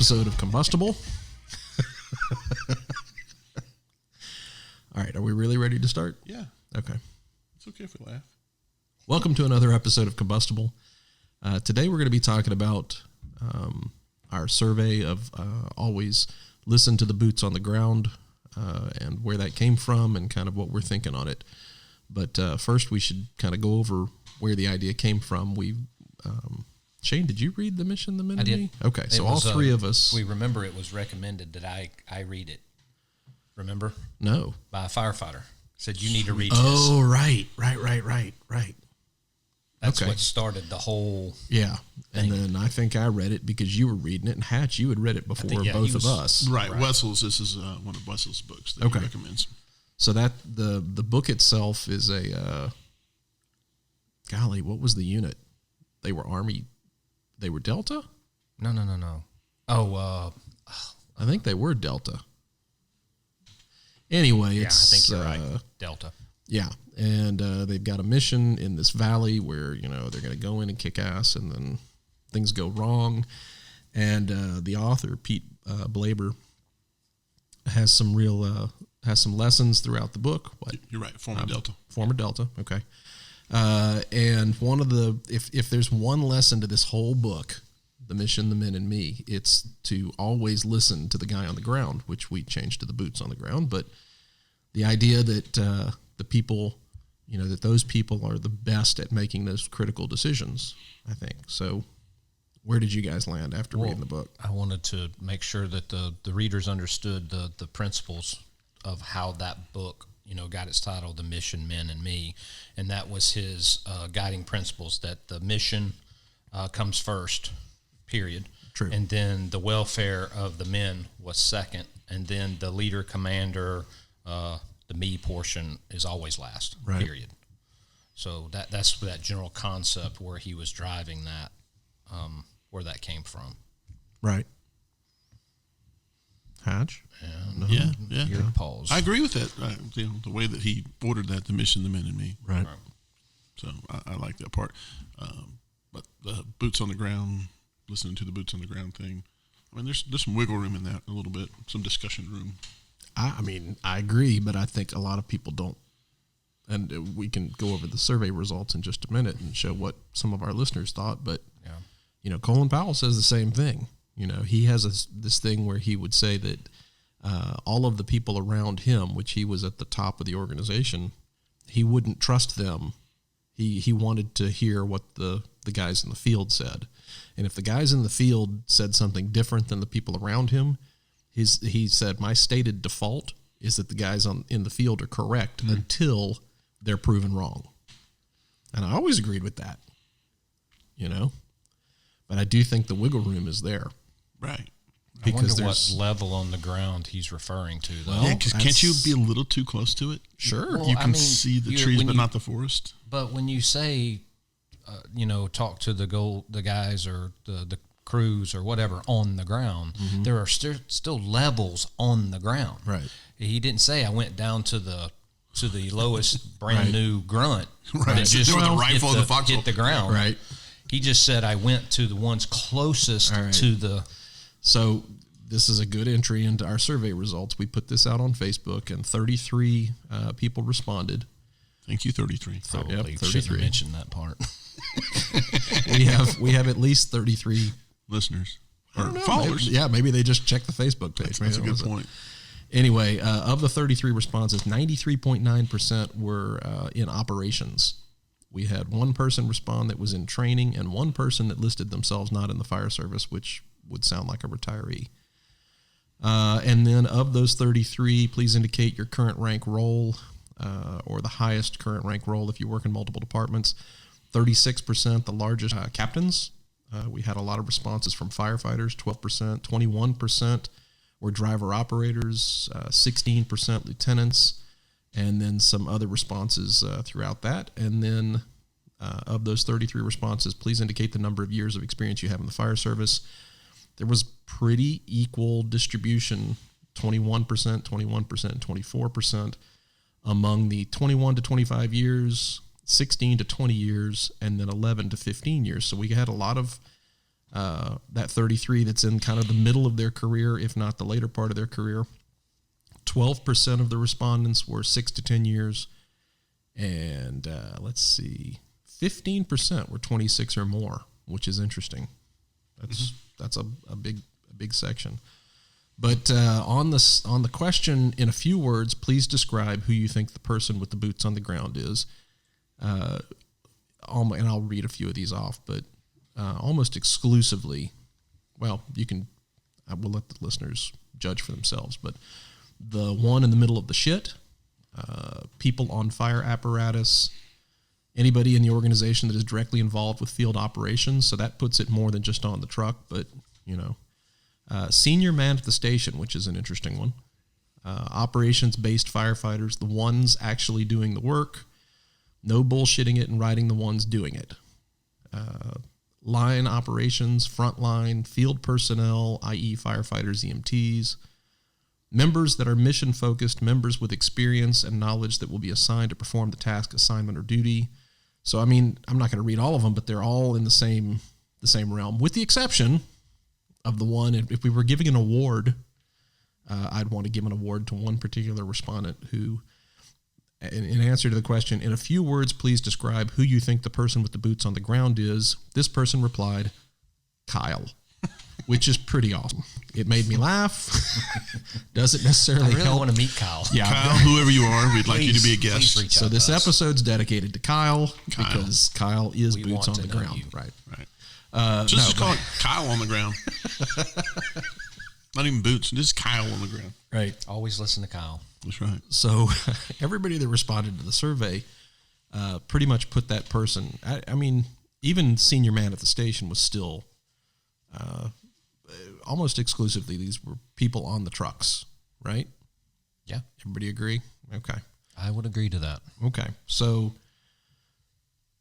episode of Combustible. All right, are we really ready to start? Yeah. Okay. It's okay if we laugh. Welcome to another episode of Combustible. Today we're going to be talking about our survey of always listen to the boots on the ground and where that came from and kind of what we're thinking on it. But first we should kind of go over where the idea came from. Shane, did you read The Mission, the Men and Me? Okay, so all three of us. We remember it was recommended that I read it. Remember? No. By a firefighter. Said you need to read Oh, this. right. That's okay. what started the whole Yeah. thing. And then I think I read it because you were reading it, and Hatch, you had read it before both of us. Right. Wessel's, this is one of Wessel's books that he recommends. So that the book itself is a, golly, what was the unit? They were Army, they were Delta? No. Oh, I think they were Delta. Anyway, yeah, it's... I think you're right. Delta. Yeah, and they've got a mission in this valley where, you know, they're going to go in and kick ass, and then things go wrong. And the author, Pete Blaber, has some lessons throughout the book. What? You're right, former Delta. Former Delta, okay. And one of the, if there's one lesson to this whole book, The Mission, the Men and Me, it's to always listen to the guy on the ground, which we changed to the boots on the ground. But the idea that the people, you know, that those people are the best at making those critical decisions, I think. So where did you guys land after reading the book? I wanted to make sure that the readers understood the principles of how that book, you know, got its title, The Mission, Men and Me. And that was his guiding principles, that the mission comes first, period. True. And then the welfare of the men was second. And then the leader, commander, the me portion is always last, period. So that's that general concept where he was driving that, where that came from. Right. Hatch? Yeah. Your pause. I agree with that. The way that he ordered that, The Mission, the Men and Me. Right. So I like that part. But the boots on the ground, listening to the boots on the ground thing, I mean, there's some wiggle room in that a little bit, some discussion room. I mean, I agree, but I think a lot of people don't. And we can go over the survey results in just a minute and show what some of our listeners thought. But, you know, Colin Powell says the same thing. You know, he has this thing where he would say that all of the people around him, which he was at the top of the organization, he wouldn't trust them. He wanted to hear what the guys in the field said. And if the guys in the field said something different than the people around him, he said, my stated default is that the guys in the field are correct until they're proven wrong. And I always agreed with that, you know. But I do think the wiggle room is there. Right. I wonder what level on the ground he's referring to, though. Yeah, because can't you be a little too close to it? Sure. Well, You can see the trees, but not the forest. But when you say, you know, talk to the guys or the crews or whatever on the ground, there are still levels on the ground. Right. He didn't say I went down to the lowest brand new grunt that Just with a rifle and the foxhole. hit the ground. Right. He just said I went to the ones closest to the. So this is a good entry into our survey results. We put this out on Facebook, and 33 people responded. Thank you, 33. Probably Yep, shouldn't 33. have mentioned that part. We have at least 33 Listeners. or Followers. Maybe they just checked the Facebook page. That's a good point. Anyway, of the 33 responses, 93.9% were in operations. We had one person respond that was in training and one person that listed themselves not in the fire service, which would sound like a retiree. And then of those 33, please indicate your current rank role or the highest current rank role if you work in multiple departments. 36%, the largest, captains. We had a lot of responses from firefighters, 12%, 21% were driver operators, 16% lieutenants, and then some other responses throughout that. And then of those 33 responses, please indicate the number of years of experience you have in the fire service. There was pretty equal distribution, 21%, 21%, and 24% among the 21 to 25 years, 16 to 20 years, and then 11 to 15 years. So we had a lot of that 33 that's in kind of the middle of their career, if not the later part of their career. 12% of the respondents were 6 to 10 years. And 15% were 26 or more, which is interesting. That's a big section. But on the question, in a few words, please describe who you think the person with the boots on the ground is. And I'll read a few of these off, but almost exclusively, well, we'll let the listeners judge for themselves, but the one in the middle of the shit, people on fire apparatus, anybody in the organization that is directly involved with field operations. So that puts it more than just on the truck, but, senior man at the station, which is an interesting one. Operations-based firefighters, the ones actually doing the work, no bullshitting it and riding the ones doing it. Line operations, frontline, field personnel, i.e. firefighters, EMTs, members that are mission-focused, members with experience and knowledge that will be assigned to perform the task, assignment, or duty. So, I mean, I'm not going to read all of them, but they're all in the same realm, with the exception of the one, if we were giving an award, I'd want to give an award to one particular respondent who, in answer to the question, in a few words, please describe who you think the person with the boots on the ground is. This person replied, Kyle, which is pretty awesome. It made me laugh. Doesn't necessarily help. I really want to meet Kyle. Yeah, Kyle, whoever you are, we'd like you to be a guest. So this episode's dedicated to Kyle because Kyle is boots on the ground. You. Right. Just call it Kyle on the ground. Not even boots, just Kyle on the ground. Right. Always listen to Kyle. That's right. So everybody that responded to the survey pretty much put that person, I mean, even senior man at the station was still almost exclusively, these were people on the trucks, right? Yeah. Everybody agree? Okay. I would agree to that. Okay. So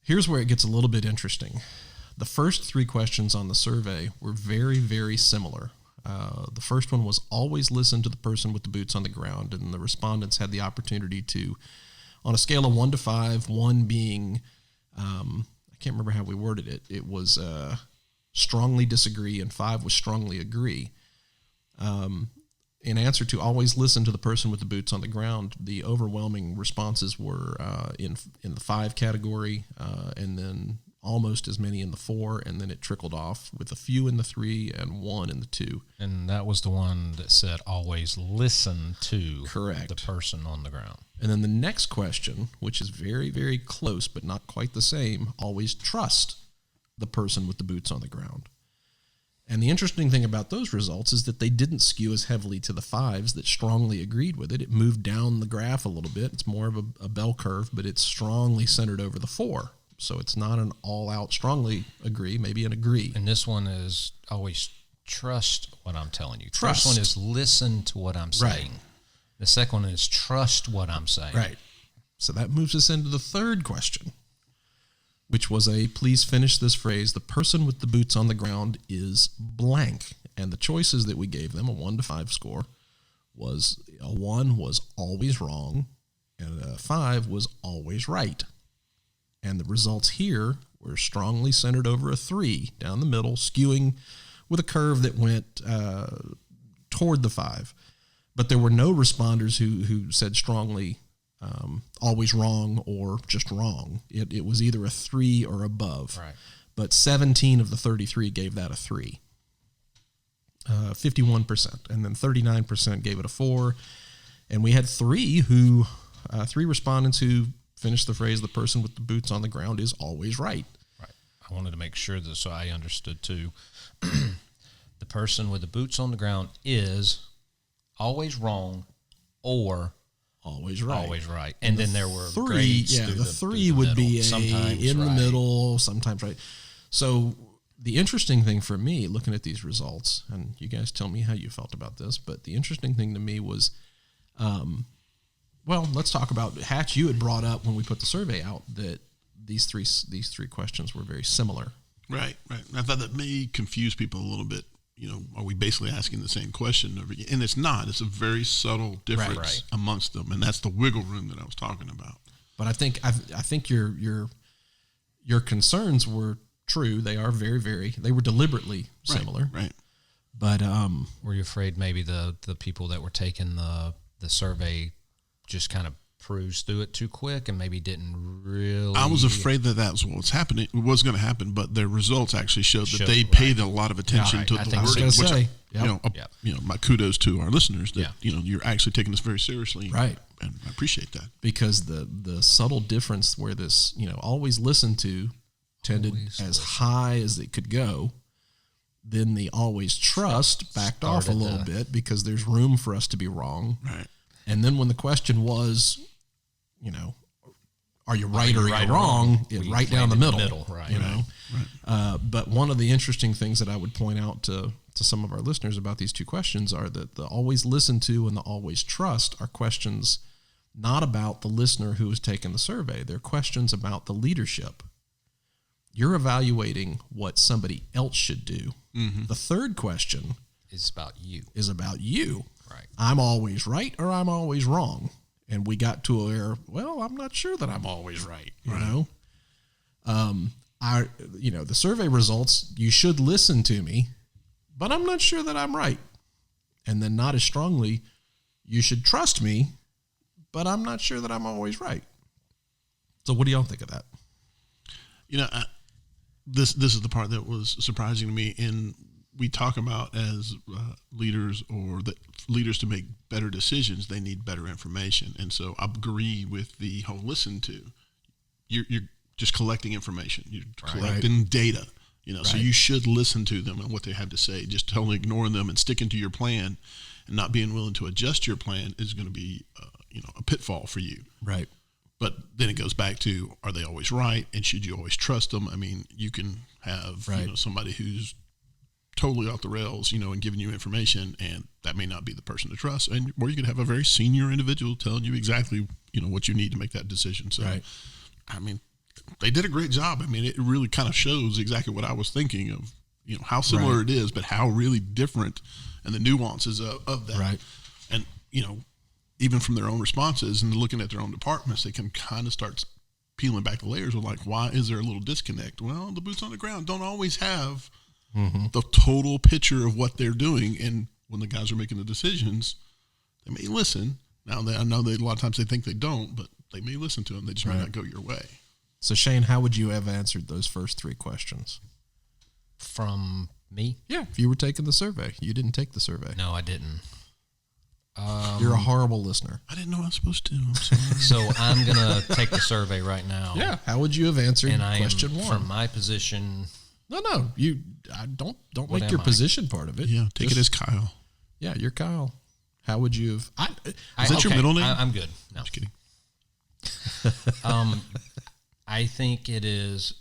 here's where it gets a little bit interesting. The first 3 questions on the survey were very, very similar. The first one was always listen to the person with the boots on the ground, and the respondents had the opportunity to, on a scale of 1 to 5, 1 being, I can't remember how we worded it. It was strongly disagree, and 5 was strongly agree. In answer to always listen to the person with the boots on the ground, the overwhelming responses were in the 5 category, and then almost as many in the 4, and then it trickled off with a few in the 3 and 1 in the 2. And that was the one that said always listen to Correct. the person on the ground. And then the next question, which is very, very close but not quite the same, always trust the person with the boots on the ground. And the interesting thing about those results is that they didn't skew as heavily to the 5s that strongly agreed with it. It moved down the graph a little bit. It's more of a bell curve, but it's strongly centered over the 4. So it's not an all-out strongly agree, maybe an agree. And this one is always trust what I'm telling you. Trust. First one is listen to what I'm saying. Right. The second one is trust what I'm saying. Right. So that moves us into the third question, which was please finish this phrase, the person with the boots on the ground is blank. And the choices that we gave them, a 1 to 5 score, was a 1 was always wrong, and a 5 was always right. And the results here were strongly centered over a 3 down the middle, skewing with a curve that went toward the 5. But there were no responders who said strongly always wrong or just wrong. It was either a 3 or above. Right. But 17 of the 33 gave that a 3. 51%. And then 39% gave it a 4. And we had 3 respondents who finished the phrase, the person with the boots on the ground is always right. Right. I wanted to make sure that so I understood too. The person with the boots on the ground is always wrong or always right. Always right. And then there were 3. grades Yeah, through the 3 would middle. be Sometimes in right. the middle, sometimes right. So the interesting thing for me, looking at these results, and you guys tell me how you felt about this, but the interesting thing to me was, well, let's talk about, Hatch, you had brought up when we put the survey out that these three questions were very similar. Right. And I thought that may confuse people a little bit. Are we basically asking the same question? And it's not. It's a very subtle difference amongst them, and that's the wiggle room that I was talking about. But I think your concerns were true. They are they were deliberately similar. Right. But were you afraid maybe the people that were taking the survey just kind of cruised through it too quick and maybe didn't really? I was afraid that was what was happening. It was going to happen, but their results actually showed that they paid a lot of attention to the wording. My kudos to our listeners that you're actually taking this very seriously, right? And I appreciate that, because the subtle difference where this always listen to tended as high as it could go, then the always trust backed off a little bit because there's room for us to be wrong, right? And then when the question was, are you right or you're wrong? Right down the middle, right? But one of the interesting things that I would point out to some of our listeners about these two questions are that the always listen to and the always trust are questions not about the listener who has taken the survey. They're questions about the leadership. You're evaluating what somebody else should do. Mm-hmm. The third question is about you. Right. I'm always right or I'm always wrong. And we got to where, I'm not sure that I'm always right. The survey results, you should listen to me, but I'm not sure that I'm right. And then not as strongly, you should trust me, but I'm not sure that I'm always right. So what do y'all think of that? This is the part that was surprising to me. And we talk about as leaders, or the leaders, to make better decisions, they need better information. And so I agree with the whole listen to. You're just collecting information. You're collecting data. So you should listen to them and what they have to say. Just totally ignoring them and sticking to your plan and not being willing to adjust your plan is going to be a pitfall for you. Right. But then it goes back to, are they always right? And should you always trust them? I mean, you can have somebody who's totally off the rails, and giving you information, and that may not be the person to trust. Or you could have a very senior individual telling you exactly, what you need to make that decision. So, I mean, they did a great job. I mean, it really kind of shows exactly what I was thinking of, how similar it is, but how really different, and the nuances of that. Right. And, even from their own responses and looking at their own departments, they can kind of start peeling back the layers of why is there a little disconnect? Well, the boots on the ground don't always have the total picture of what they're doing. And when the guys are making the decisions, they may listen. Now, I know that a lot of times they think they don't, but they may listen to them. They just may not go your way. So, Shane, how would you have answered those first three questions? From me? Yeah, if you were taking the survey. You didn't take the survey. No, I didn't. You're a horrible listener. I didn't know I was supposed to. I'm sorry. So I'm going to take the survey right now. Yeah. How would you have answered question one? From my position. No. You don't make your position part of it. Yeah, take it as Kyle. Yeah, you're Kyle. How would you have? Is that your middle name? I'm good. No. Just kidding. I think it is.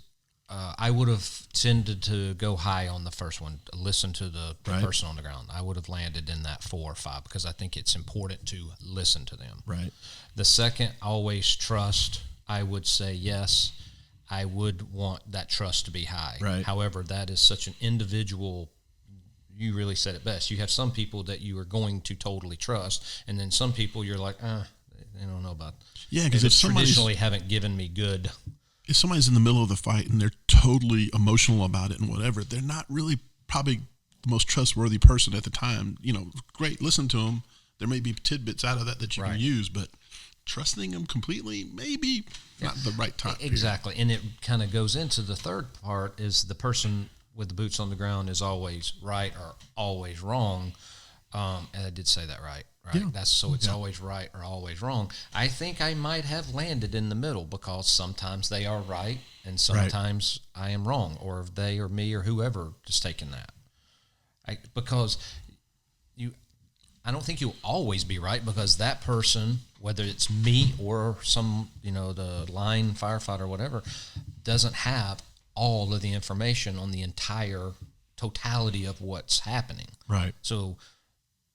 I would have tended to go high on the first one, listen to the person on the ground. I would have landed in that 4 or 5 because I think it's important to listen to them. Right. The second, always trust, I would say yes. I would want that trust to be high. Right. However, that is such an individual. You really said it best. You have some people that you are going to totally trust, and then some people you're like, I don't know about. Yeah, because if traditionally haven't given me good. If somebody's in the middle of the fight and they're totally emotional about it and whatever, they're not really probably the most trustworthy person at the time. Great, listen to them. There may be tidbits out of that you can use, but trusting them completely, maybe not the right time. Exactly. And it kind of goes into the third part is the person with the boots on the ground is always right or always wrong. And I did say that right? Yeah. It's always right or always wrong. I think I might have landed in the middle because sometimes they are right and sometimes I am wrong, or they or me or whoever is taking that. Because I don't think you'll always be right because that person, whether it's me or some, the line firefighter or whatever, doesn't have all of the information on the entire totality of what's happening. Right. So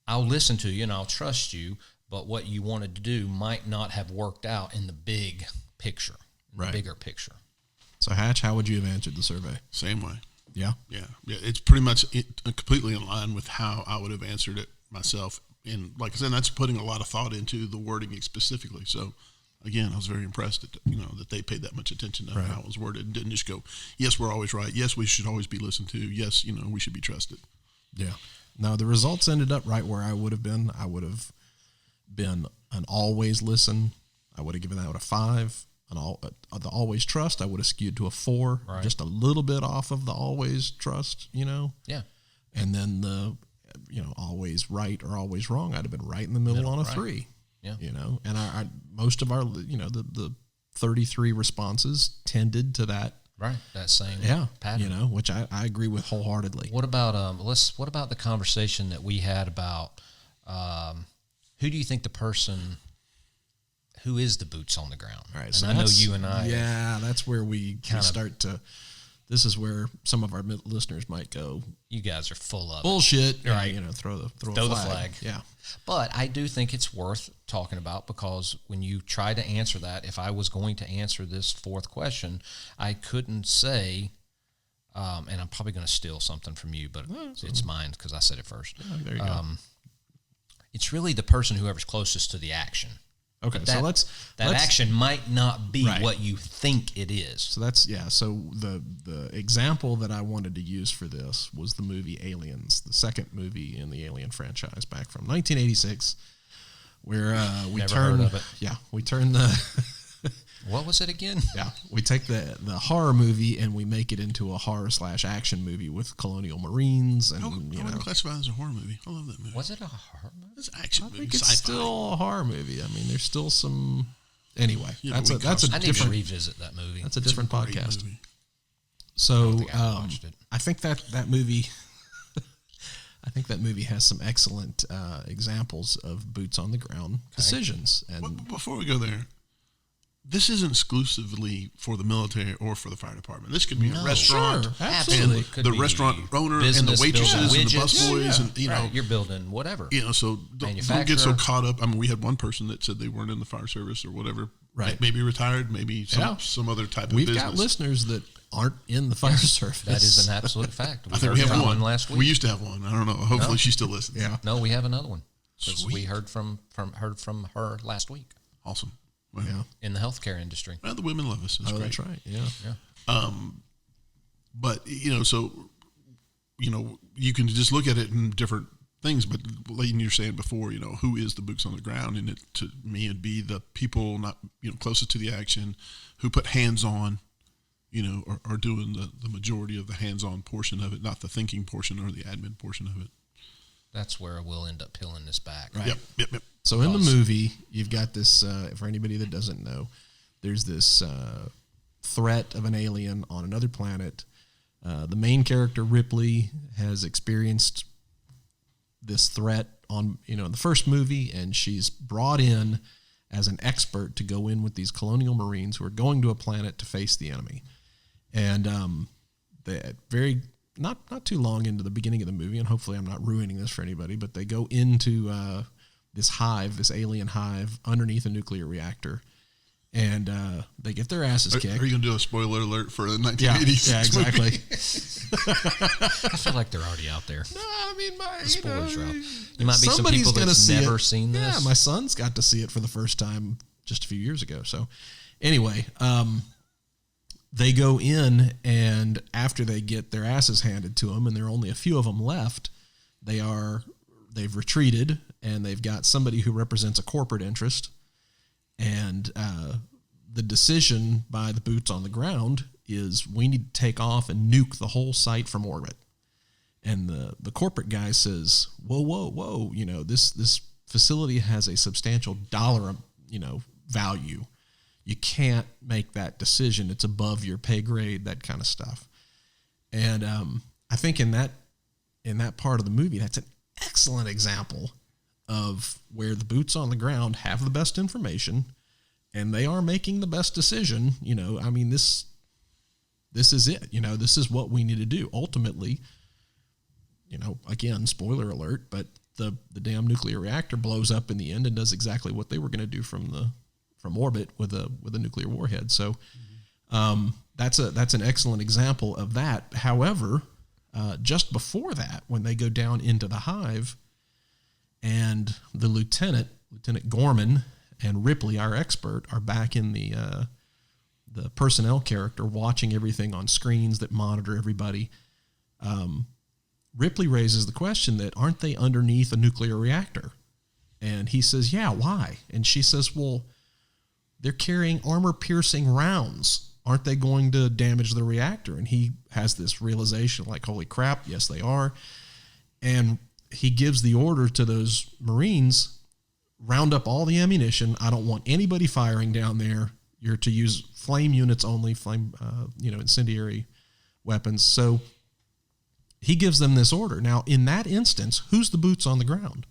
I'll listen to you and I'll trust you, but what you wanted to do might not have worked out in the big picture, the bigger picture. So, Hatch, how would you have answered the survey? Same way. Yeah? Yeah. It's pretty much completely in line with how I would have answered it myself. And like I said, that's putting a lot of thought into the wording specifically. So again, I was very impressed that, that they paid that much attention to how it was worded and didn't just go, yes, we're always right. Yes, we should always be listened to. Yes, we should be trusted. Yeah. No, the results ended up right where I would have been. I would have been an always listen. I would have given that a 5. The always trust, I would have skewed to a 4, just a little bit off of the always trust, Yeah. And then the, always right or always wrong, I'd have been right in the middle on a 3. Yeah. And I most of our, the 33 responses tended to that. Right. That same pattern. Which I agree with wholeheartedly. What about what about the conversation that we had about who do you think the person who is the boots on the ground? Right. And So I know you and I. Yeah, that's where we start to. This is where some of our listeners might go. You guys are full of bullshit, right? Throw the flag. Yeah. But I do think it's worth talking about, because when you try to answer that, if I was going to answer this 4th question, I couldn't say, and I'm probably going to steal something from you, but it's mine because I said it first. Yeah, there you go. It's really the person whoever's closest to the action. Okay, so let's action might not be what you think it is. So so the example that I wanted to use for this was the movie Aliens, the second movie in the Alien franchise back from 1986, where we turn the what was it again? Yeah, we take the horror movie and we make it into a horror/action movie with colonial marines, and I would classify it as a horror movie. I love that movie. Was it a horror movie? It's an action movie. I think it's still a horror movie. I mean, there's still some. Anyway, I need to revisit that movie. That's a different podcast. Movie. So I think that movie. I think that movie has some excellent examples of boots on the ground decisions. And before we go there, this isn't exclusively for the military or for the fire department. This could be a restaurant. Sure, absolutely. And the restaurant owner and the waitresses and the busboys and you're building whatever. So don't get so caught up. I mean, we had one person that said they weren't in the fire service or whatever. Right. Maybe retired, maybe some other type of business. We've got listeners that aren't in the fire service. That is an absolute fact. I think we have one last week. We used to have one. I don't know. Hopefully she still listens. Yeah. No, we have another one. We heard from her last week. Awesome. Well, in the healthcare industry. Well, the women love us. It's great. That's right. Yeah. But so you can just look at it in different things. But like you were saying before, who is the boots on the ground? And it, to me, it'd be the people not closest to the action, who put hands on, are doing the majority of the hands on portion of it, not the thinking portion or the admin portion of it. That's where we'll end up peeling this back. Right. Yep. So in the movie, you've got this, for anybody that doesn't know, there's this threat of an alien on another planet. The main character, Ripley, has experienced this threat in the first movie, and she's brought in as an expert to go in with these colonial marines who are going to a planet to face the enemy. And not too long into the beginning of the movie, and hopefully I'm not ruining this for anybody, but they go into this alien hive underneath a nuclear reactor, and they get their asses kicked. Are you going to do a spoiler alert for the 1980s? Yeah, exactly. I feel like they're already out there. No, I mean, the spoilers are out. You might be some people that's never seen this. Yeah, my son's got to see it for the first time just a few years ago. So anyway, they go in, and after they get their asses handed to them, and there are only a few of them left, they've retreated, and they've got somebody who represents a corporate interest, and the decision by the boots on the ground is we need to take off and nuke the whole site from orbit. And the corporate guy says, whoa, this facility has a substantial dollar, value. You can't make that decision. It's above your pay grade, that kind of stuff. And I think in that part of the movie, that's an excellent example of where the boots on the ground have the best information, and they are making the best decision. I mean, this is it. This is what we need to do. Ultimately, again, spoiler alert, but the damn nuclear reactor blows up in the end and does exactly what they were going to do from orbit with a nuclear warhead. So that's an excellent example of that. However, just before that, when they go down into the hive, and the Lieutenant Gorman, and Ripley, our expert, are back in the personnel character watching everything on screens that monitor everybody. Ripley raises the question that aren't they underneath a nuclear reactor? And he says, yeah, why? And she says, well, they're carrying armor-piercing rounds. Aren't they going to damage the reactor? And he has this realization like, holy crap, yes, they are. And he gives the order to those Marines, round up all the ammunition. I don't want anybody firing down there. You're to use flame units only, incendiary weapons. So he gives them this order. Now, in that instance, who's the boots on the ground?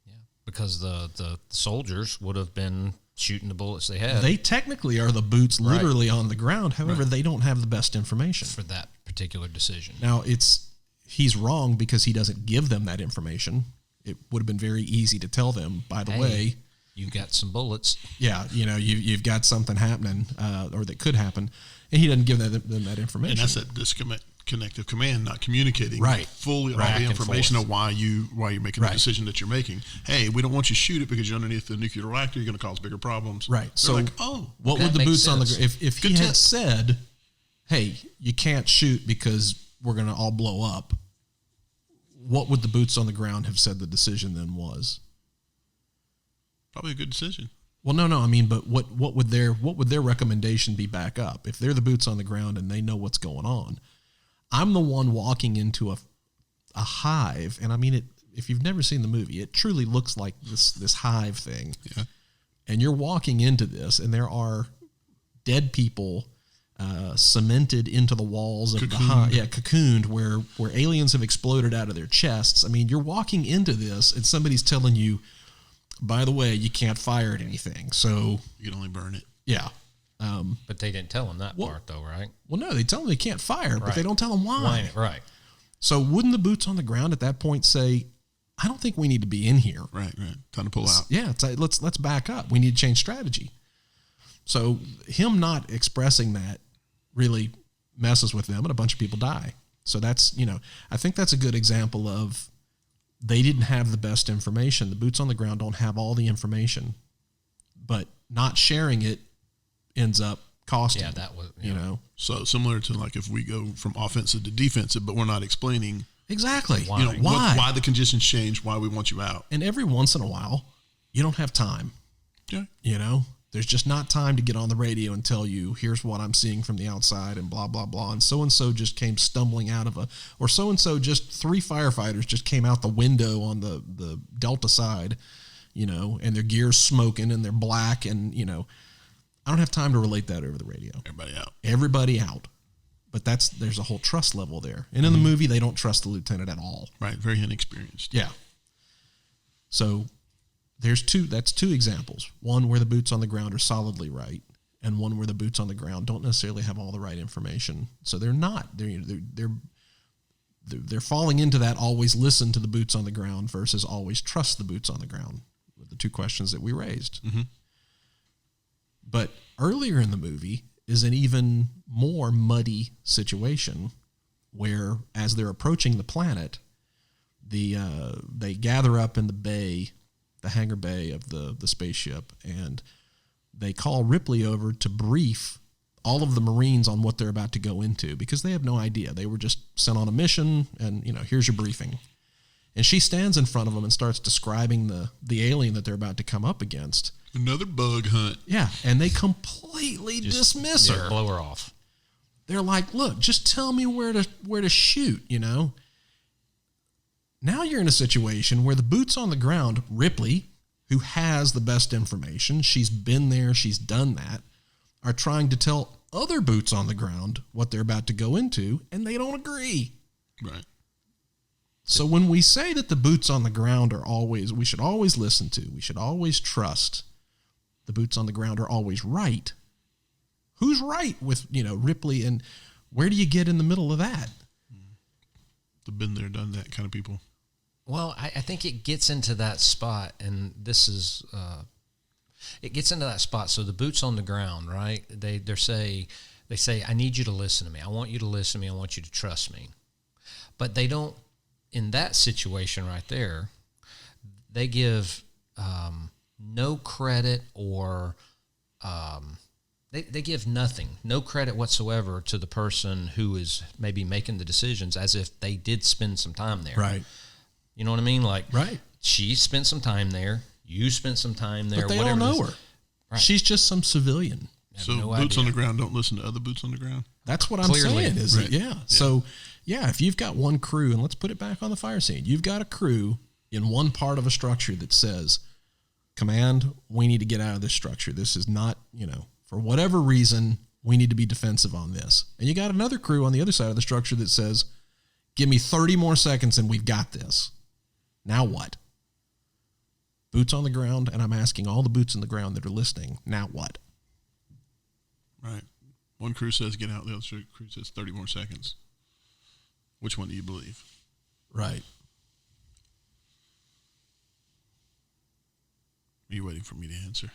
Yeah, because the soldiers would have been shooting the bullets they had. They technically are the boots literally on the ground. However, they don't have the best information for that particular decision. Now, he's wrong because he doesn't give them that information. It would have been very easy to tell them, by the way, you've got some bullets. Yeah, you've got something happening, or that could happen, and he doesn't give them that information. And that's that disconnective command, not communicating fully all the information of why you're making the decision that you're making. Hey, we don't want you to shoot it because you're underneath the nuclear reactor. You're going to cause bigger problems. Right. They're so, what would the boots on the ground? If he had said, "Hey, you can't shoot because we're going to all blow up," what would the boots on the ground have said the decision then was? Probably a good decision. Well, no. I mean, but what would their recommendation be back up if they're the boots on the ground and they know what's going on? I'm the one walking into a hive, and I mean it. If you've never seen the movie, it truly looks like this hive thing. Yeah. And you're walking into this, and there are dead people cemented into the walls of the hive. Yeah, cocooned where aliens have exploded out of their chests. I mean, you're walking into this, and somebody's telling you, by the way, you can't fire at anything. So you can only burn it. Yeah. But they didn't tell them that part, though, right? Well, no, they tell them they can't fire, but they don't tell them why. Right. So wouldn't the boots on the ground at that point say, I don't think we need to be in here. Right. Time to pull out. Yeah, let's back up. We need to change strategy. So him not expressing that really messes with them, and a bunch of people die. So that's, I think that's a good example of they didn't have the best information. The boots on the ground don't have all the information, but not sharing it ends up costing. Yeah, that was, So similar to like if we go from offensive to defensive, but we're not explaining exactly why why the conditions change, why we want you out. And every once in a while, you don't have time. Yeah. There's just not time to get on the radio and tell you, here's what I'm seeing from the outside and blah, blah, blah. And so just came stumbling out of or so-and-so just 3 firefighters just came out the window on the Delta side, and their gear's smoking and they're black and, I don't have time to relate that over the radio. Everybody out. But there's a whole trust level there. And in the movie, they don't trust the lieutenant at all. Right. Very inexperienced. Yeah. So that's 2 examples. One where the boots on the ground are solidly right, and one where the boots on the ground don't necessarily have all the right information. So they're not. They're falling into that always listen to the boots on the ground versus always trust the boots on the ground, with the 2 questions that we raised. Mm-hmm. But earlier in the movie is an even more muddy situation where, as they're approaching the planet, they gather up in the bay, the hangar bay of the spaceship, and they call Ripley over to brief all of the Marines on what they're about to go into because they have no idea. They were just sent on a mission, and here's your briefing. And she stands in front of them and starts describing the alien that they're about to come up against. Another bug hunt. Yeah, and they completely dismiss her. Blow her off. They're like, look, just tell me where to shoot, Now you're in a situation where the boots on the ground, Ripley, who has the best information, she's been there, she's done that, are trying to tell other boots on the ground what they're about to go into, and they don't agree. Right. So when we say that the boots on the ground we should always listen to, we should always trust, the boots on the ground are always right. Who's right with, Ripley, and where do you get in the middle of that? The been there, done that kind of people. Well, I think it gets into that spot, and this is, it gets into that spot. So the boots on the ground, right? They say, I need you to listen to me. I want you to listen to me. I want you to trust me. But they don't, in that situation right there, they give no credit or they give nothing, no credit whatsoever to the person who is maybe making the decisions as if they did spend some time there. Right. You know what I mean? Like, right. She spent some time there. You spent some time there. But they whatever all know her. Right. She's just some civilian. So boots on the ground don't listen to other boots on the ground? That's what I'm saying. Is right. it? Yeah. So, yeah, if you've got one crew, and let's put it back on the fire scene, you've got a crew in one part of a structure that says, command, we need to get out of this structure. This is not, for whatever reason, we need to be defensive on this. And you got another crew on the other side of the structure that says, give me 30 more seconds and we've got this. Now what? Boots on the ground, and I'm asking all the boots on the ground that are listening, now what? Right. One crew says get out, the other crew says 30 more seconds. Which one do you believe? Right. Are you waiting for me to answer?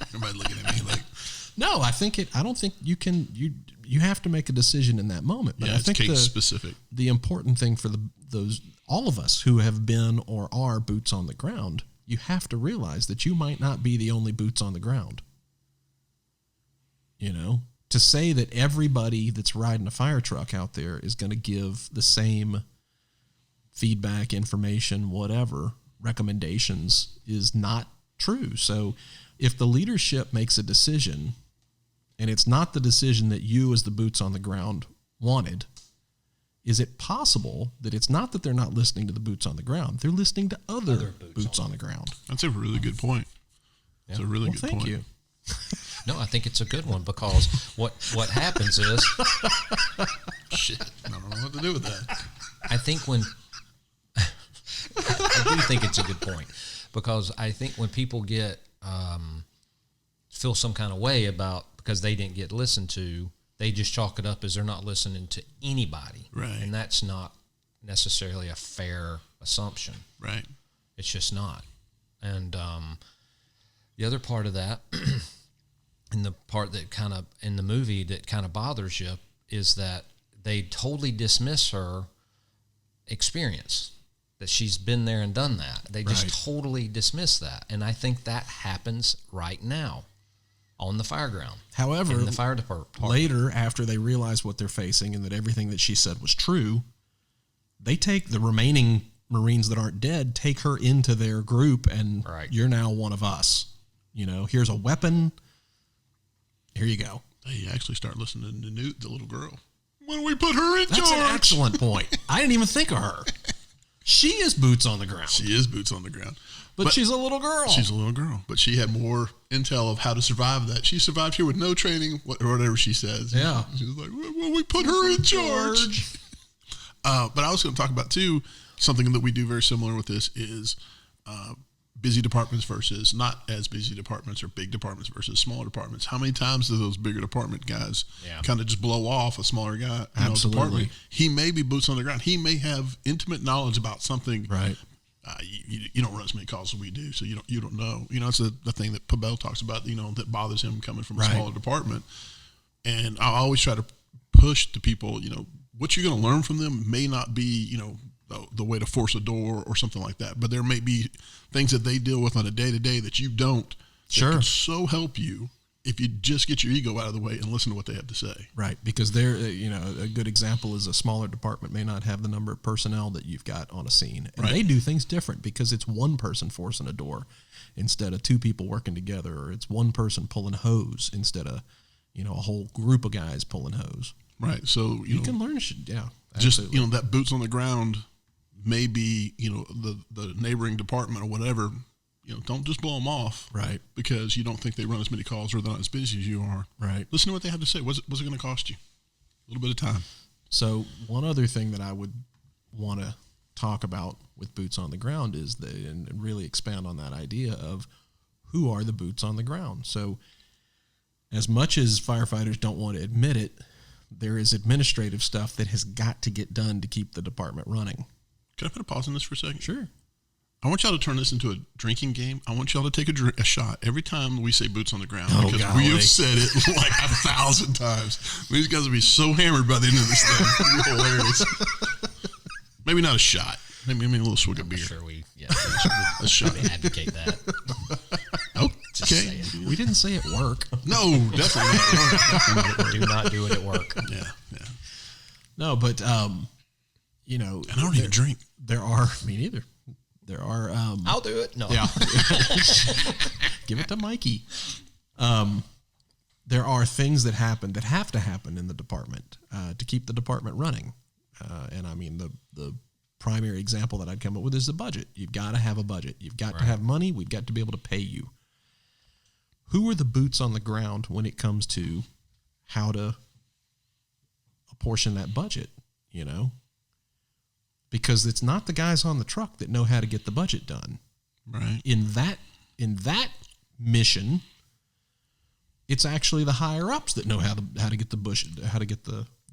Everybody looking at me like... No, I don't think you can, you have to make a decision in that moment. But I think case specific. The important thing for all of us who have been or are boots on the ground, you have to realize that you might not be the only boots on the ground. To say that everybody that's riding a fire truck out there is going to give the same feedback, information, whatever, recommendations is not true. So if the leadership makes a decision and it's not the decision that you as the boots on the ground wanted, is it possible that it's not that they're not listening to the boots on the ground, they're listening to other boots on the ground? That's a really good point. That's a really good point. Thank you. No, I think it's a good one because what happens is... Shit, I don't know what to do with that. I think I do think it's a good point because I think when people get feel some kind of way about because they didn't get listened to, they just chalk it up as they're not listening to anybody. Right. And that's not necessarily a fair assumption. Right. It's just not. And the other part of that, and the part that kind of in the movie that kind of bothers you, is that they totally dismiss her experience, that she's been there and done that. They just totally dismiss that. And I think that happens right now on the fire ground. However, in the fire department. Later, after they realize what they're facing and that everything that she said was true, they take the remaining Marines that aren't dead, take her into their group, and you're now one of us. Here's a weapon. Here you go. They actually start listening to Newt, the little girl. When we put her in charge. That's an excellent point. I didn't even think of her. She is boots on the ground. She is boots on the ground. But she's a little girl. She's a little girl. But she had more intel of how to survive that. She survived here with no training, or whatever she says. Yeah. She was like, well, we put her in charge. But I was going to talk about, too, something that we do very similar with this is busy departments versus not as busy departments, or big departments versus smaller departments. How many times do those bigger department guys kind of just blow off a smaller guy? Absolutely. Department? He may be boots on the ground. He may have intimate knowledge about something. Right. You don't run as many calls as we do, so you don't know. It's the thing that Powell talks about, that bothers him coming from a smaller department. And I always try to push to people, what you're going to learn from them may not be, the way to force a door or something like that. But there may be things that they deal with on a day-to-day that you don't. That can so help you if you just get your ego out of the way and listen to what they have to say. Right, because they're, a good example is a smaller department may not have the number of personnel that you've got on a scene. And they do things different because it's one person forcing a door instead of two people working together, or it's one person pulling hose instead of, a whole group of guys pulling hose. Right, so, you can learn, just, that boots on the ground may be, the neighboring department or whatever. Don't just blow them off. Right. Because you don't think they run as many calls or they're not as busy as you are. Right. Listen to what they have to say. What's it going to cost you? A little bit of time. So one other thing that I would want to talk about with boots on the ground is and really expand on that idea of who are the boots on the ground. So as much as firefighters don't want to admit it, there is administrative stuff that has got to get done to keep the department running. Can I put a pause on this for a second? Sure. I want y'all to turn this into a drinking game. I want y'all to take a shot every time we say boots on the ground, because we have said it like 1,000 times. These guys will be so hammered by the end of this thing. It'll be hilarious. Maybe not a shot. Maybe a little swig of beer. Sure, a shot. Advocate that. Okay. We didn't say at work. No, definitely not at work. Do not do it at work. Yeah. No, but and I don't even drink. There are me neither. There are. I'll do it. No. Yeah. Give it to Mikey. There are things that happen that have to happen in the department to keep the department running. And I mean, the primary example that I'd come up with is the budget. You've got to have a budget. You've got to have money. We've got to be able to pay you. Who are the boots on the ground when it comes to how to apportion that budget, Because it's not the guys on the truck that know how to get the budget done. Right. In that mission, it's actually the higher ups that know how to get the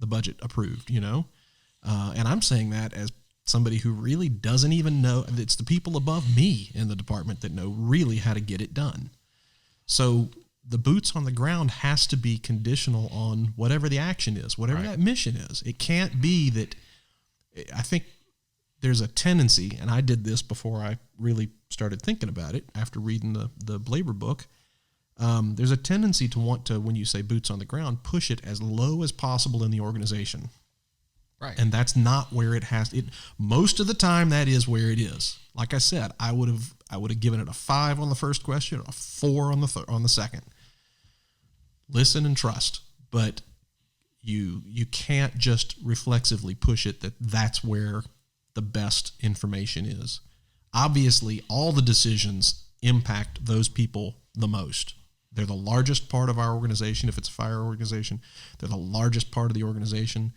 budget approved, And I'm saying that as somebody who really doesn't even know. It's the people above me in the department that know really how to get it done. So the boots on the ground has to be conditional on whatever the action is, whatever that mission is. It can't be that. I think there's a tendency, and I did this before I really started thinking about it after reading the Blaber book. There's a tendency to want to, when you say boots on the ground, push it as low as possible in the organization. Right. And that's not where it has it. Most of the time, that is where it is. Like I said, I would have given it a 5 on the first question, a 4 on the second. Listen and trust, but you can't just reflexively push it that's where the best information is. Obviously, all the decisions impact those people the most. They're the largest part of our organization. If it's a fire organization, they're the largest part of the organization.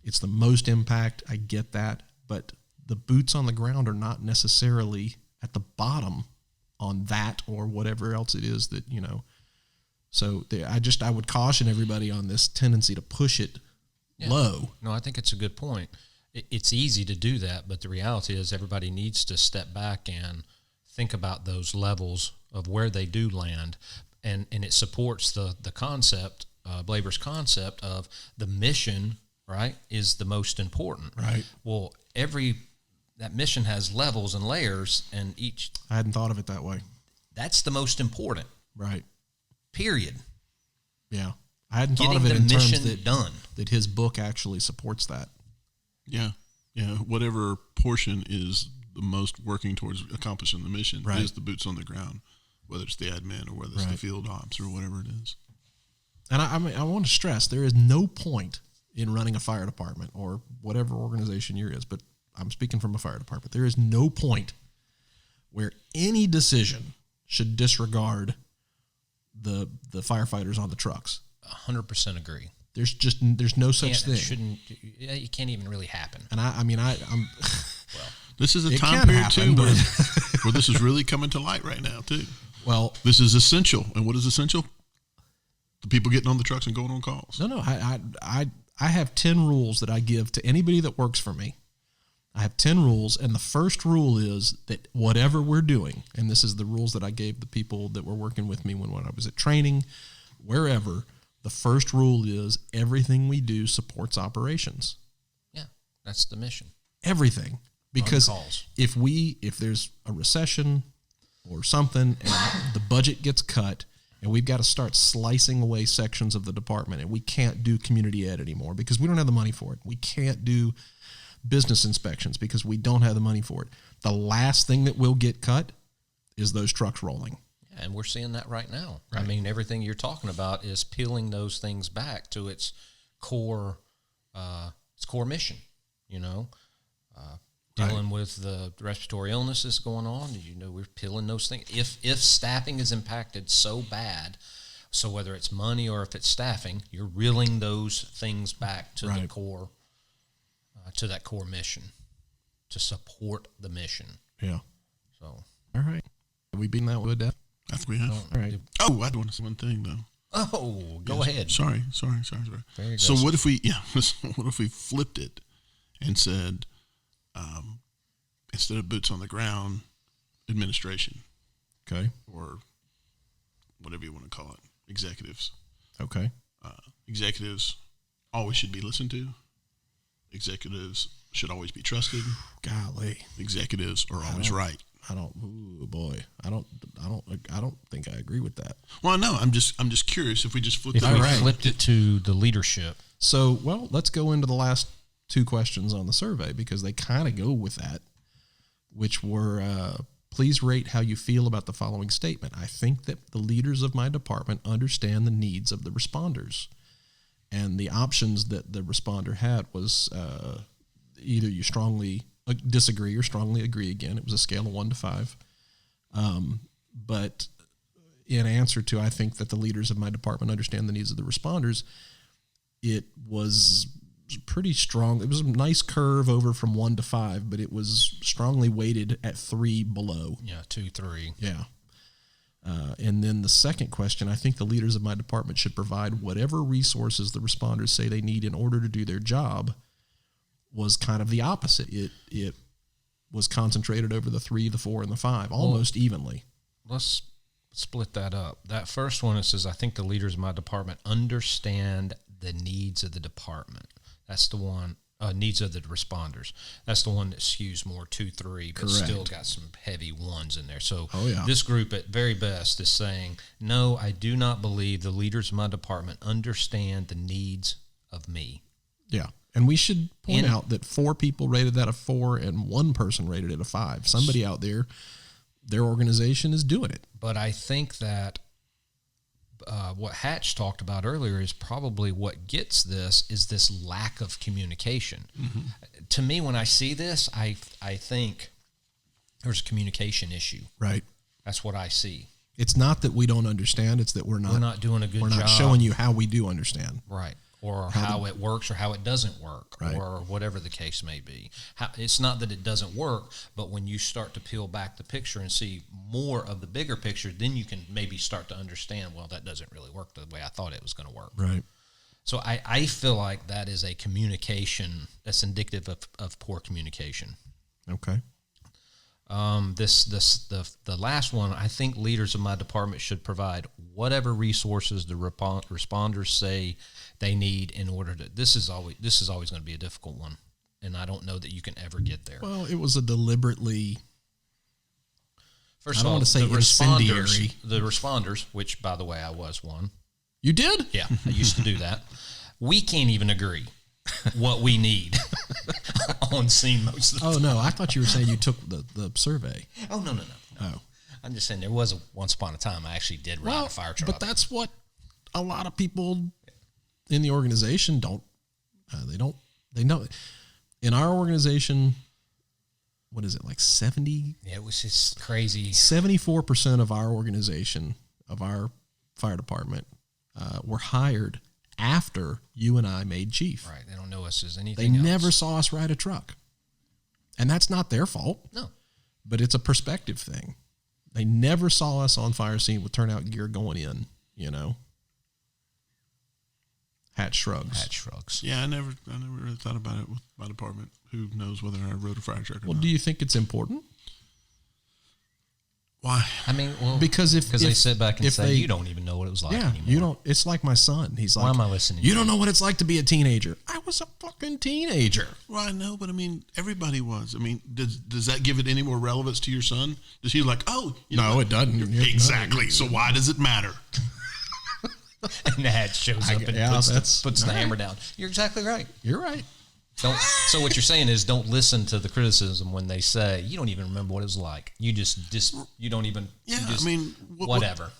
It's the most impact. I get that. But the boots on the ground are not necessarily at the bottom on that or whatever else it is that, So I would caution everybody on this tendency to push it low. No, I think it's a good point. It's easy to do that, but the reality is everybody needs to step back and think about those levels of where they do land. And it supports the concept, Blaber's concept of the mission, right, is the most important. Right. Well, that mission has levels and layers, and each... I hadn't thought of it that way. That's the most important. Right. Period. Yeah. I hadn't thought of it in terms that his book actually supports that. Yeah. Yeah. Whatever portion is the most working towards accomplishing the mission is the boots on the ground, whether it's the admin or whether it's the field ops or whatever it is. And I want to stress, there is no point in running a fire department or whatever organization you're is, but I'm speaking from a fire department. There is no point where any decision should disregard the firefighters on the trucks. 100% agree. There's no such thing. It can't even really happen. And I'm well, this is a time period too where this is really coming to light right now too. Well, this is essential. And what is essential? The people getting on the trucks and going on calls. No. I have 10 rules that I give to anybody that works for me. I have 10 rules, and the first rule is that whatever we're doing, and this is the rules that I gave the people that were working with me when I was at training, wherever, the first rule is everything we do supports operations. Yeah, that's the mission. Everything. Because if there's a recession or something and the budget gets cut and we've got to start slicing away sections of the department and we can't do community ed anymore because we don't have the money for it. We can't do business inspections because we don't have the money for it. The last thing that will get cut is those trucks rolling. Yeah, and we're seeing that right now. Right. I mean, everything you're talking about is peeling those things back to its core mission, dealing with the respiratory illnesses going on. We're peeling those things. If staffing is impacted so bad, so whether it's money or if it's staffing, you're reeling those things back to the core, to that core mission, to support the mission. Yeah. So. All right. Have we been that way, Dad? I think we have. All right. Oh, I want to say one thing though. Oh, go ahead. Sorry. So what if we flipped it and said, instead of boots on the ground, administration. Okay. Or whatever you want to call it, executives. Okay. Executives always should be listened to. Executives should always be trusted. Golly, Executives are always right. I don't think I agree with that. Well, no, I'm just curious if we just flipped it to the leadership. So, well, let's go into the last two questions on the survey because they kind of go with that, which were, please rate how you feel about the following statement. I think that the leaders of my department understand the needs of the responders. And the options that the responder had was either you strongly disagree or strongly agree. Again, it was a scale of 1 to 5. But in answer to, I think that the leaders of my department understand the needs of the responders, it was pretty strong. It was a nice curve over from 1 to 5, but it was strongly weighted at 3 below. Yeah, 2, 3. Yeah. And then the second question, I think the leaders of my department should provide whatever resources the responders say they need in order to do their job, was kind of the opposite. It was concentrated over the 3, the 4, and the 5, almost evenly. Let's split that up. That first one, it says, I think the leaders of my department understand the needs of the department. That's the one, needs of the responders. That's the one that skews more 2, 3, but Correct. Still got some heavy 1s in there. So yeah. This group at very best is saying, no, I do not believe the leaders of my department understand the needs of me. Yeah. And we should point out that 4 people rated that a 4 and 1 person rated it a 5. Somebody out there, their organization is doing it. But I think that what Hatch talked about earlier is probably what gets this is this lack of communication. Mm-hmm. To me, when I see this, I think there's a communication issue. Right. That's what I see. It's not that we don't understand. It's that we're not doing a good job. We're not showing you how we do understand. Right. Or how it works or how it doesn't work, right. Or whatever the case may be. It's not that it doesn't work, but when you start to peel back the picture and see more of the bigger picture, then you can maybe start to understand, well, that doesn't really work the way I thought it was going to work. Right. So I feel like that is a communication that's indicative of poor communication. Okay. The last one, I think leaders of my department should provide whatever resources the responders say they need in order to. This is always going to be a difficult one, and I don't know that you can ever get there. Well, it was a deliberately. First of all, want to say incendiary. The responders, which by the way I was one. You did? Yeah, I used to do that. We can't even agree what we need on scene most of the time. Oh, no. I thought you were saying you took the survey. Oh, no. Oh. I'm just saying there was once upon a time I actually did ride a fire truck. But that's what a lot of people in the organization don't. They know. In our organization, what is it, like 70? Yeah, it was just crazy. 74% of our organization, of our fire department, were hired after you and I made chief. Right. They don't know us as anything else. They never saw us ride a truck. And that's not their fault. No. But it's a perspective thing. They never saw us on fire scene with turnout gear going in, you know. Hatch shrugs. Yeah, I never really thought about it with my department. Who knows whether I rode a fire truck or not. Well, do you think it's important? Why? I mean, well, because they sit back and say, you don't even know what it was like anymore. You don't. It's like my son. He's like, why am I listening? You don't know what it's like to be a teenager. I was a fucking teenager. Well, I know, but I mean, everybody was. I mean, does that give it any more relevance to your son? Does he like, no, it doesn't. Exactly. So why does it matter? And the hat shows up and puts the hammer down. You're exactly right. You're right. So what you're saying is don't listen to the criticism when they say you don't even remember what it was like. You you don't even. Yeah, I mean, whatever.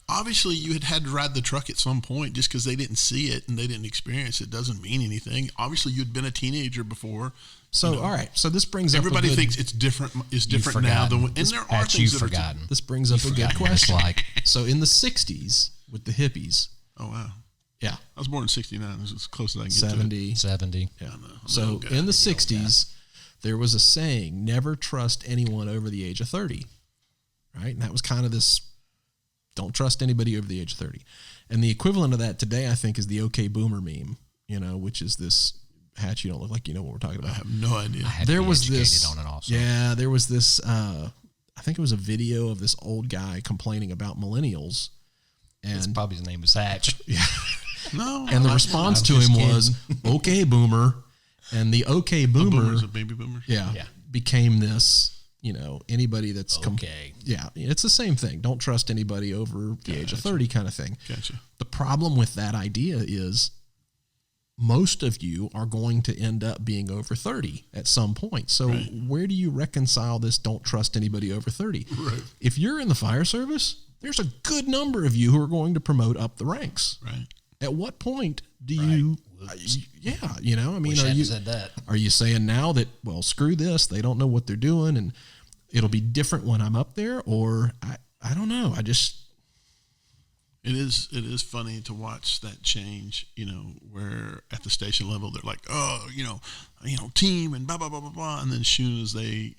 Obviously, you had to ride the truck at some point. Just because they didn't see it and they didn't experience it doesn't mean anything. Obviously, you'd been a teenager before. So all right. So this brings everybody thinks it's different. It's different now than and there are things you've forgotten. This brings up a good question. So in the '60s with the hippies. Oh wow. Yeah. I was born in '69. This is as close as I can get 70. Yeah. So in the '60s, there was a saying, never trust anyone over the age of 30. Right? And that was kind of this, don't trust anybody over the age of 30. And the equivalent of that today, I think, is the OK Boomer meme, you know, which is this, Hatch, you don't look like you know what we're talking about. I have no idea. There was this on it also. Yeah, there was this, I think it was a video of this old guy complaining about millennials. And probably his name was Hatch. Yeah. No. And the response to him was, okay, boomer. And the okay boomer, boomers, baby boomers, became this. Anybody that's okay. It's the same thing. Don't trust anybody over the age of 30 kind of thing. Gotcha. The problem with that idea is most of you are going to end up being over 30 at some point. So where do you reconcile this don't trust anybody over 30? Right. If you're in the fire service, there's a good number of you who are going to promote up the ranks. Right. At what point do you Wish I had said that. Are you saying now that, well, screw this, they don't know what they're doing and it'll be different when I'm up there? Or I don't know. It is funny to watch that change, where at the station level, they're like, oh, team and blah, blah, blah, blah, blah. And then as soon as they,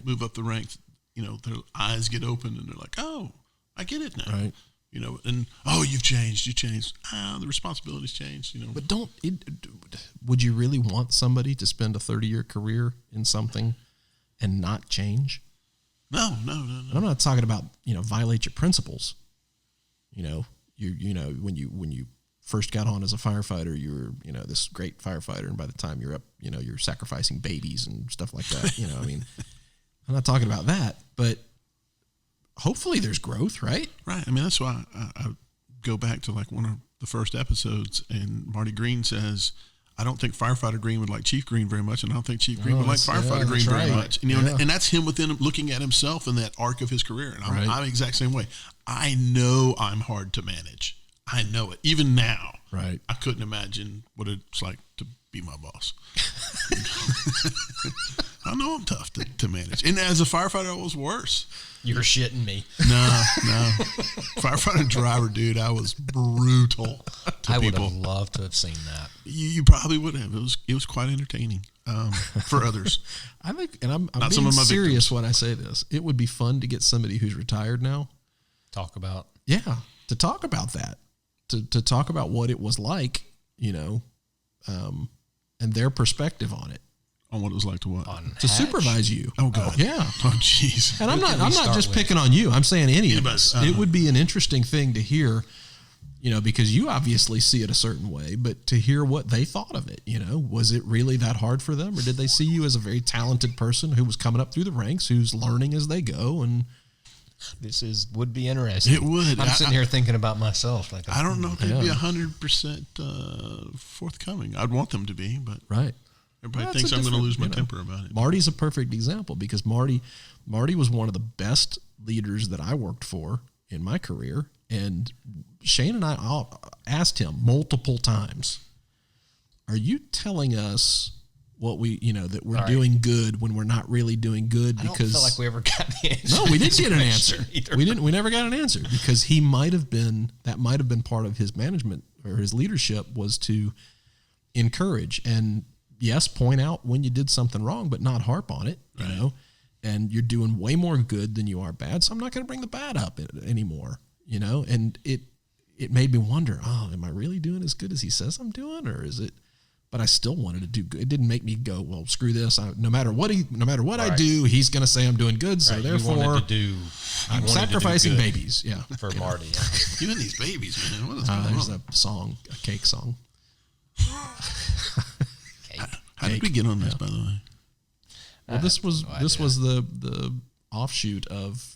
move up the ranks, their eyes get open and they're like, oh, I get it now. Right. And, oh, you changed. The responsibilities changed, But would you really want somebody to spend a 30-year career in something and not change? No. And I'm not talking about, violate your principles. When you first got on as a firefighter, you were, this great firefighter. And by the time you're up, you're sacrificing babies and stuff like that. I'm not talking about that, but hopefully there's growth, right? Right. I mean, that's why I go back to like one of the first episodes, and Marty Green says, I don't think Firefighter Green would like Chief Green very much, and I don't think Chief Green would like Firefighter Green very much. And, and that's him within looking at himself in that arc of his career. And I'm the exact same way. I know I'm hard to manage. I know it. Even now, right? I couldn't imagine what it's like to be my boss. I know I'm tough to manage. And as a firefighter, I was worse. You're shitting me. No. Firefighter driver, dude, I was brutal to I people. would have loved to have seen that. You probably would have. It was quite entertaining for others. I think, and I'm Not being some of my serious victims. when I say this. It would be fun to get somebody who's retired now. Talk about. Yeah, to talk about that. To talk about what it was like, and their perspective on it. On what it was like to what? To supervise you. Oh, God. Yeah. Oh, jeez. And I'm not just picking on you. I'm saying any of us. Uh-huh. It would be an interesting thing to hear, because you obviously see it a certain way, but to hear what they thought of it, was it really that hard for them, or did they see you as a very talented person who was coming up through the ranks, who's learning as they go? And would be interesting. It would. I'm sitting here thinking about myself. Like, I don't know if they'd be 100% forthcoming. I'd want them to be, but right. Everybody thinks I'm going to lose my temper about it. Marty's a perfect example because Marty was one of the best leaders that I worked for in my career. And Shane and I all asked him multiple times, are you telling us what that we're doing good when we're not really doing good? Because I don't feel like we ever got the answer. No, we didn't get an answer. Either. We never got an answer because that might have been part of his management or his leadership was to encourage and yes, point out when you did something wrong, but not harp on it, and you're doing way more good than you are bad. So I'm not going to bring the bad up anymore, and it made me wonder, am I really doing as good as he says I'm doing? Or is it, but I still wanted to do good. It didn't make me go, well, screw this. No matter what I do, he's going to say I'm doing good. So therefore I'm sacrificing babies. Yeah. For Marty. Yeah. Even these babies, man. What is going on? There's a cake song. How did we get on this, by the way? Well, this was the offshoot of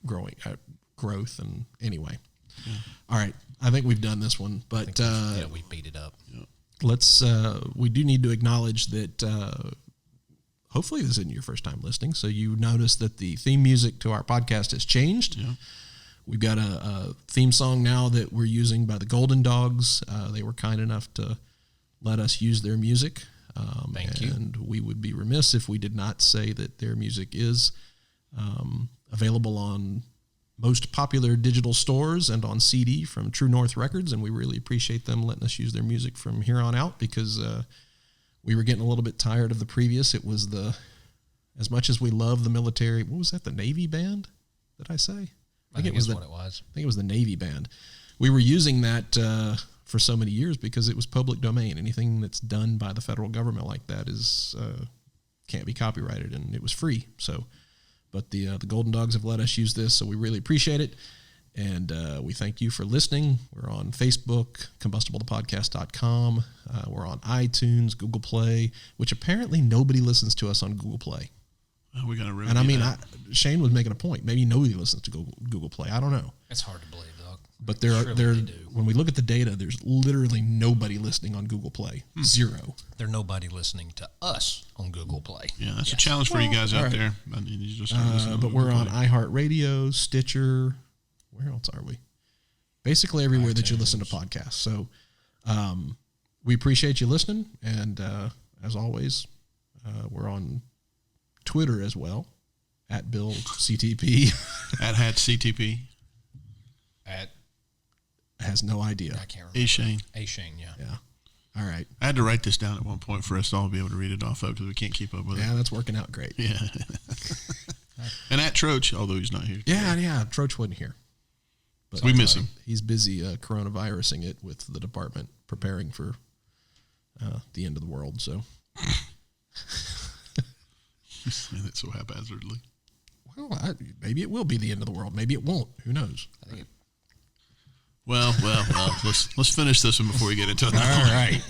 growth, and anyway. Yeah. All right, I think we've done this one, but we beat it up. Yeah. Let's. We do need to acknowledge that. Hopefully, this isn't your first time listening, so you notice that the theme music to our podcast has changed. Yeah. We've got a theme song now that we're using by the Golden Dogs. They were kind enough to let us use their music. Thank you. And we would be remiss if we did not say that their music is available on most popular digital stores and on CD from True North Records, and we really appreciate them letting us use their music from here on out because we were getting a little bit tired of the previous. It was as much as we love the military, what was that, the Navy band, did I say? I think it was what it was. I think it was the Navy band. We were using that for so many years because it was public domain. Anything that's done by the federal government like that is can't be copyrighted, and it was free. So, but the Golden Dogs have let us use this, so we really appreciate it. And we thank you for listening. We're on Facebook, combustibletopodcast.com. We're on iTunes, Google Play, which apparently nobody listens to us on Google Play. We got to remember. And I mean, Shane was making a point. Maybe nobody listens to Google Play. I don't know. It's hard to believe, though. But when we look at the data, there's literally nobody listening on Google Play. Zero. There's nobody listening to us on Google Play. Yeah, that's a challenge for you guys out there. I mean, you just but we're on iHeartRadio, Stitcher. Where else are we? Basically everywhere that you listen to podcasts. So we appreciate you listening. And as always, we're on Twitter as well, at BillCTP. at HatCTP. At has no idea. I can't remember. A Shane, yeah. All right. I had to write this down at one point for us to all be able to read it off of because we can't keep up with it. Yeah, that's working out great. Yeah. And at Troach, although he's not here today. Yeah. Troach wasn't here. But we miss him. He's busy coronavirusing it with the department, preparing for the end of the world. So. And it's so haphazardly. Well, maybe it will be the end of the world. Maybe it won't. Who knows? Well. Let's finish this one before we get into it. All right.